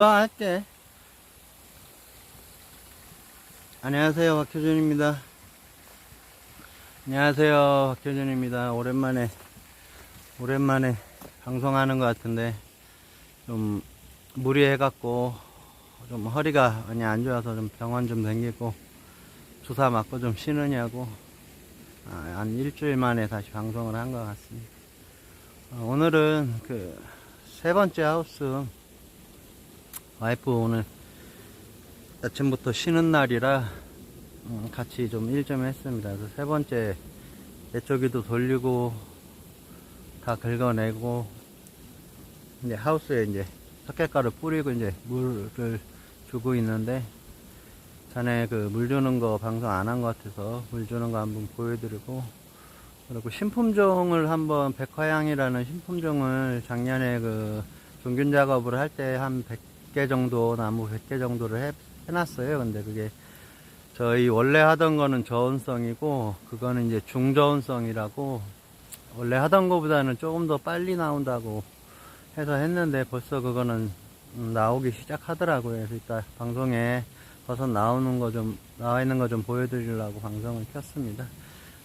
할게. 안녕하세요, 박효준입니다. 안녕하세요, 박효준입니다. 오랜만에 방송하는 것 같은데 좀 무리해갖고 좀 허리가 많이 안 좋아서 좀 병원 좀 다니고 주사 맞고 좀 쉬느냐고 한 일주일 만에 다시 방송을 한 것 같습니다. 오늘은 세 번째 하우스, 와이프 오늘 아침부터 쉬는 날이라 같이 좀 일 좀 했습니다. 그래서 세 번째 예초기도 돌리고 다 긁어내고 이제 하우스에 이제 석회가루 뿌리고 이제 물을 주고 있는데, 전에 물 주는 거 방송 안 한 것 같아서 물 주는 거 한번 보여드리고, 그리고 신품종을 한번, 백화향이라는 신품종을 작년에 종균 작업을 할 때 한 100개 정도, 나무 100개 정도를 해놨어요. 근데 그게 저희 원래 하던 거는 저온성이고, 그거는 이제 중저온성이라고, 원래 하던 거보다는 조금 더 빨리 나온다고 해서 했는데, 벌써 그거는 나오기 시작하더라고요. 그래서 이따 방송에 버섯 나와 있는 거 좀 보여드리려고 방송을 켰습니다.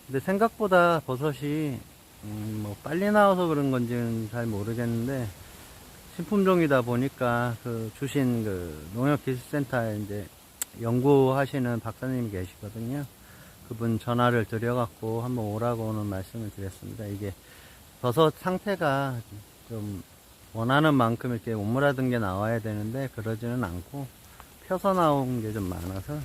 근데 생각보다 버섯이 뭐 빨리 나와서 그런 건지는 잘 모르겠는데, 신품종이다 보니까 주신 농협기술센터에 이제 연구하시는 박사님이 계시거든요. 그분 전화를 드려갖고 한번 오라고는 말씀을 드렸습니다. 이게 버섯 상태가 좀 원하는 만큼 이렇게 오므라든 게 나와야 되는데 그러지는 않고 펴서 나온 게 좀 많아서,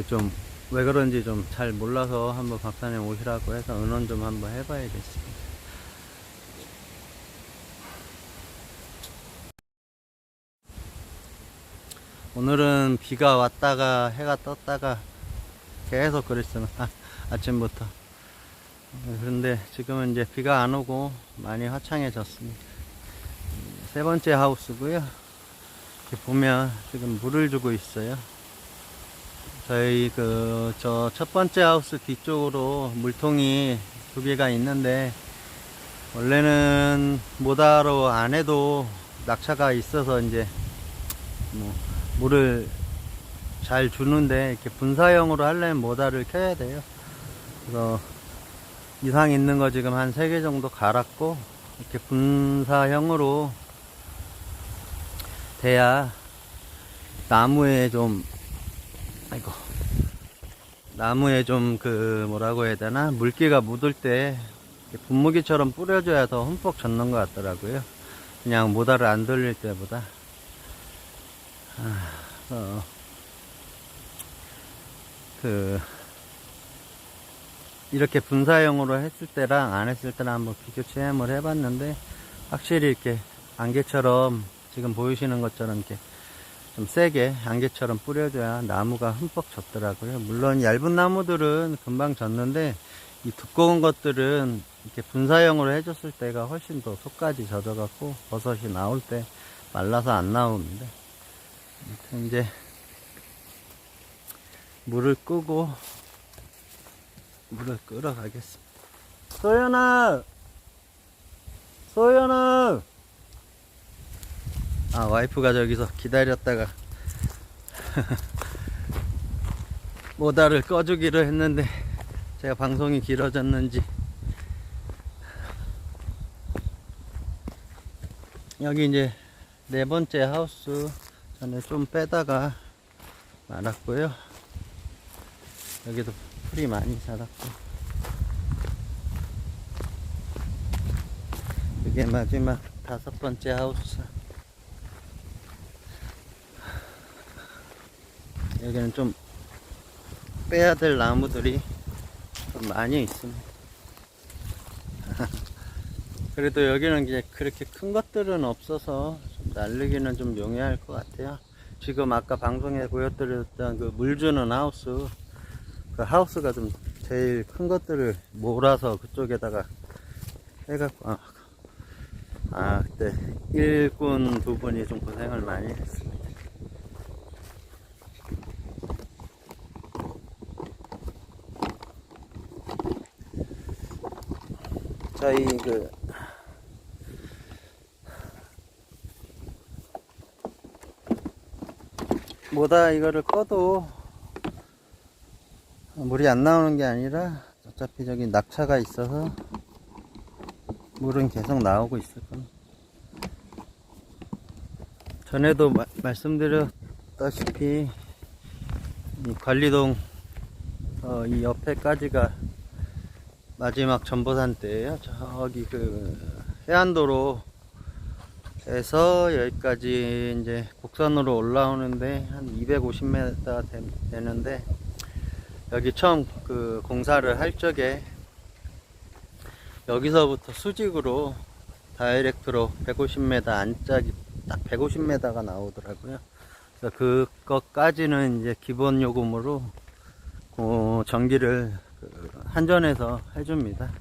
좀 왜 그런지 좀 잘 몰라서 한번 박사님 오시라고 해서 의논 좀 한번 해봐야겠습니다. 오늘은 비가 왔다가 해가 떴다가 계속 그랬어요. 아침부터. 그런데 지금은 이제 비가 안 오고 많이 화창해졌습니다. 세 번째 하우스고요. 이렇게 보면 지금 물을 주고 있어요. 저희 저 첫 번째 하우스 뒤쪽으로 물통이 2개가 있는데, 원래는 모다로 안 해도 낙차가 있어서 이제 물을 잘 주는데, 이렇게 분사형으로 하려면 모다를 켜야 돼요. 그래서 이상 있는 거 지금 한 3개 정도 갈았고, 이렇게 분사형으로 돼야 나무에 좀 뭐라고 해야 되나, 물기가 묻을 때 분무기처럼 뿌려줘야 더 흠뻑 젖는 것 같더라고요. 그냥 모다를 안 돌릴 때보다. 이렇게 분사형으로 했을 때랑 안 했을 때랑 한번 비교 체험을 해봤는데, 확실히 이렇게 안개처럼, 지금 보이시는 것처럼 이렇게 좀 세게 안개처럼 뿌려줘야 나무가 흠뻑 젖더라고요. 물론 얇은 나무들은 금방 젖는데, 이 두꺼운 것들은 이렇게 분사형으로 해줬을 때가 훨씬 더 속까지 젖어갖고 버섯이 나올 때 말라서 안 나옵니다. 이제 물을 끄고 물을 끄러 가겠습니다. 소연아! 와이프가 저기서 기다렸다가 모다를 꺼주기로 했는데, 제가 방송이 길어졌는지, 여기 이제 네 번째 하우스, 전에 좀 빼다가 말았고요. 여기도 풀이 많이 자랐고, 이게 마지막 5번째 하우스. 여기는 좀 빼야 될 나무들이 좀 많이 있습니다. 그래도 여기는 이제 그렇게 큰 것들은 없어서 좀 날리기는 좀 용이할 것 같아요. 지금 아까 방송에 보여드렸던 물 주는 하우스, 하우스가 좀 제일 큰 것들을 몰아서 그쪽에다가 해갖고, 그때 일꾼 두 분이 좀 고생을 많이 했습니다. 저희 뭐다 이거를 꺼도 물이 안 나오는 게 아니라 어차피 저기 낙차가 있어서 물은 계속 나오고 있을 겁니다. 전에도 말씀드렸다시피 이 관리동 이 옆에까지가 마지막 전보산대예요. 저기 그 해안도로에서 여기까지 이제 곡선으로 올라오는데 한 250m 되는데, 여기 처음 그 공사를 할 적에 여기서부터 수직으로 다이렉트로 150m 안짝이 딱 150m가 나오더라고요. 그래서 그것까지는 이제 기본 요금으로 전기를 한전에서 해줍니다.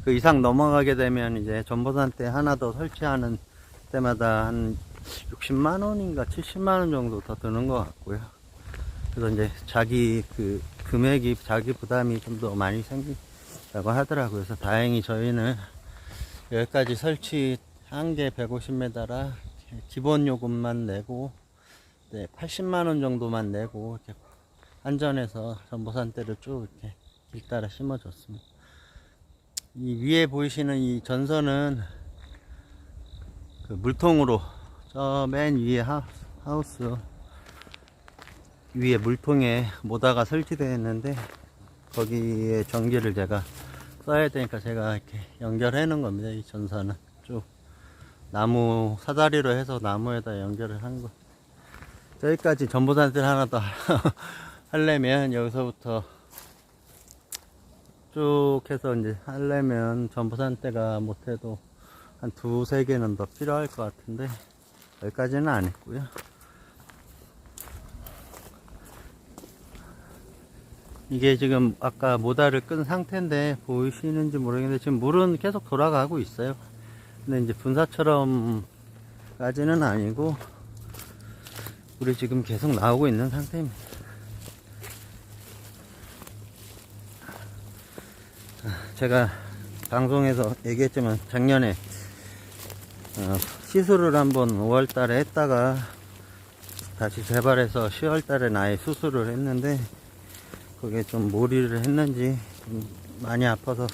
그 이상 넘어가게 되면 이제 전보산대 하나 더 설치하는 때마다 한 60만원인가 70만원 정도 더 드는 것 같고요. 그래서 이제 자기 그 금액이, 자기 부담이 좀 더 많이 생긴다고 하더라고요. 그래서 다행히 저희는 여기까지 설치한 게 150m라 기본 요금만 내고, 네, 80만원 정도만 내고 이렇게 한전에서 전보산대를 쭉 이렇게 길 따라 심어줬습니다. 이 위에 보이시는 이 전선은 그 물통으로, 저 맨 위에 하우스 위에 물통에 모다가 설치되어 있는데, 거기에 전기를 제가 써야 되니까 제가 이렇게 연결해 놓은 겁니다. 이 전선은 쭉 나무 사다리로 해서 나무에다 연결을 한 거. 저기까지 전보산대를 하나 더 하려면, 여기서부터 쭉 해서 이제 하려면 전보산대가 못해도 한 두세 개는 더 필요할 것 같은데, 여기까지는 안 했고요. 이게 지금 아까 모다를 끈 상태인데 보이시는지 모르겠는데, 지금 물은 계속 돌아가고 있어요. 근데 이제 분사처럼 까지는 아니고 물이 지금 계속 나오고 있는 상태입니다. 제가 방송에서 얘기했지만 작년에 시술을 한번 5월달에 했다가 다시 재발해서 10월달에 아예 수술을 했는데, 그게 좀 무리를 했는지 좀 많이 아파서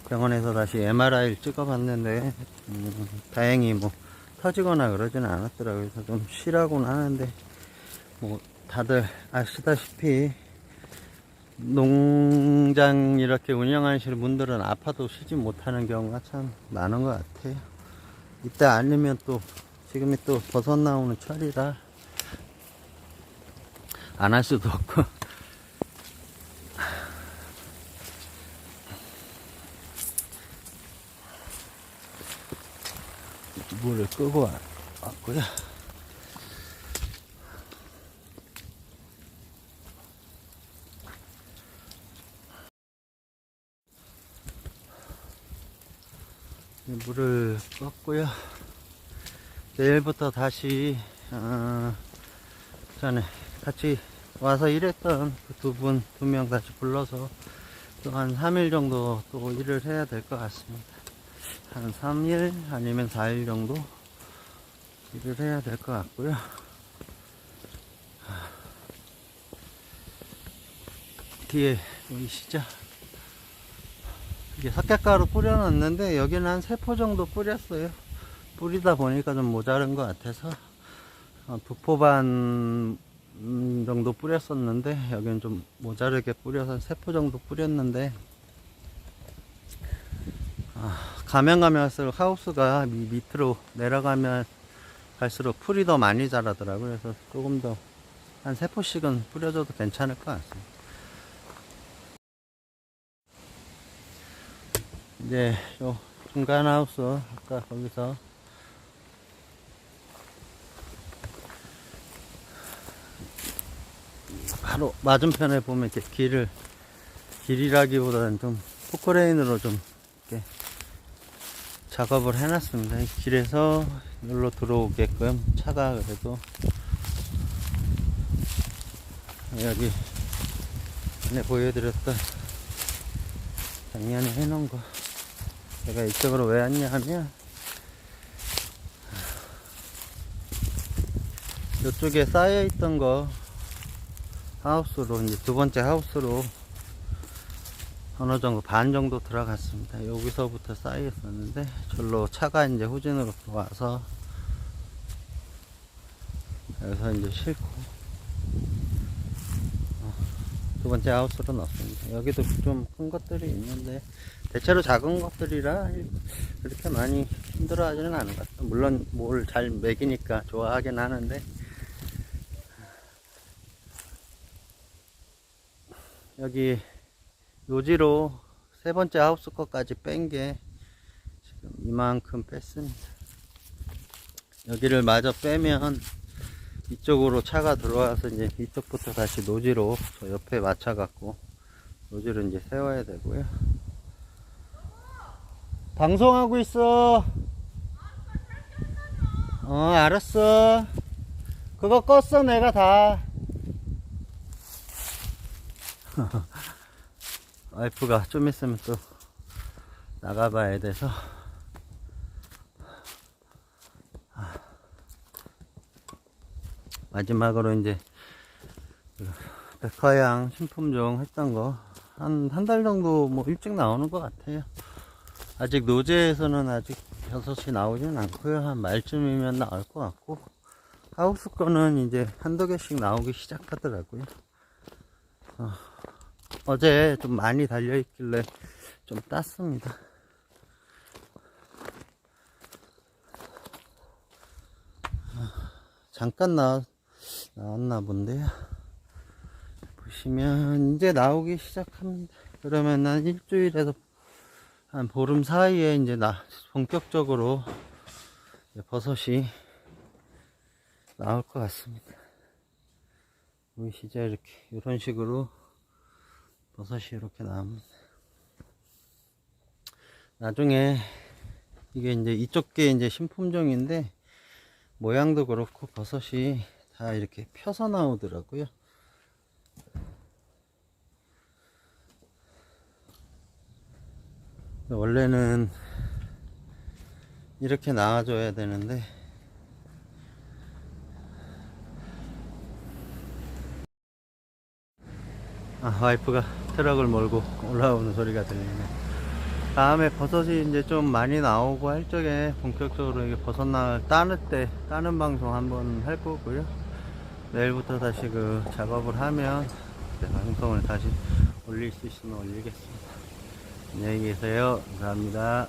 병원에서 다시 MRI를 찍어봤는데 다행히 뭐 터지거나 그러지는 않았더라고요. 그래서 좀 쉬라고는 하는데, 뭐 다들 아시다시피 농장 이렇게 운영하시는 분들은 아파도 쉬지 못하는 경우가 참 많은 것 같아요. 이때 아니면 또 지금이 또 버섯 나오는 철이라 안 할 수도 없고. 물을 끄고 왔고요. 물을 껐고요. 내일부터 다시 전에 같이 와서 일했던 그 두 명 다시 불러서 또 한 3일 정도 또 일을 해야 될 것 같습니다. 한 3일 아니면 4일 정도 일을 해야 될 것 같고요. 뒤에 보이시죠? 이게 석회가루 뿌려놨는데 여기는 한 3포 정도 뿌렸어요. 뿌리다 보니까 좀 모자른 것 같아서 2포 반 정도 뿌렸었는데, 여기는 좀 모자르게 뿌려서 3포 정도 뿌렸는데, 가면 갈수록 하우스가 밑으로 내려가면 갈수록 풀이 더 많이 자라더라고요. 그래서 조금 더 한 3포씩은 뿌려줘도 괜찮을 것 같습니다. 이제 요 중간 하우스, 아까 거기서 바로 맞은편에 보면 이렇게 길이라기보다는 좀 포크레인으로 좀 이렇게 작업을 해놨습니다. 이 길에서 여기로 들어오게끔 차가, 그래도 여기 전에 보여드렸던 작년에 해놓은 거, 제가 이쪽으로 왜 왔냐 하면, 이쪽에 쌓여있던 거 하우스로 이제 두 번째 하우스로 어느 정도 반 정도 들어갔습니다. 여기서부터 쌓였었는데 절로 차가 이제 후진으로 와서 여기서 이제 싣고 두 번째 하우스로 넣습니다. 여기도 좀 큰 것들이 있는데 대체로 작은 것들이라 그렇게 많이 힘들어 하지는 않은 것 같아요. 물론 뭘 잘 먹이니까 좋아하긴 하는데, 여기 요지로 세 번째 하우스 것까지 뺀 게 지금 이만큼 뺐습니다. 여기를 마저 빼면 이쪽으로 차가 들어와서 이제 이쪽부터 다시 노지로 저 옆에 맞춰 갖고 노지를 이제 세워야 되고요. 방송하고 있어. 알았어. 그거 껐어 내가 다. 와이프가 좀 있으면 또 나가봐야 돼서. 마지막으로 이제 백화양 신품종 했던 거 한 달 정도 뭐 일찍 나오는 것 같아요. 아직 노제에서는 아직 6시 나오지는 않고요. 한 말쯤이면 나올 것 같고, 하우스 거는 이제 한두 개씩 나오기 시작하더라고요. 어제 좀 많이 달려있길래 좀 땄습니다. 잠깐 나왔나 본데요. 보시면 이제 나오기 시작합니다. 그러면 한 일주일에서 한 보름 사이에 이제 본격적으로 버섯이 나올 것 같습니다. 보이시죠? 이렇게 이런 식으로 버섯이 이렇게 나옵니다. 나중에 이게 이제 이쪽 게 이제 신품종인데 모양도 그렇고 버섯이 다 이렇게 펴서 나오더라고요. 원래는 이렇게 나와줘야 되는데 와이프가 트럭을 몰고 올라오는 소리가 들리네. 다음에 버섯이 이제 좀 많이 나오고 할 적에 본격적으로 이게 버섯 따는 방송 한번 할 거고요. 내일부터 다시 그 작업을 하면 방송을 다시 올릴 수 있으면 올리겠습니다. 안녕히 계세요. 감사합니다.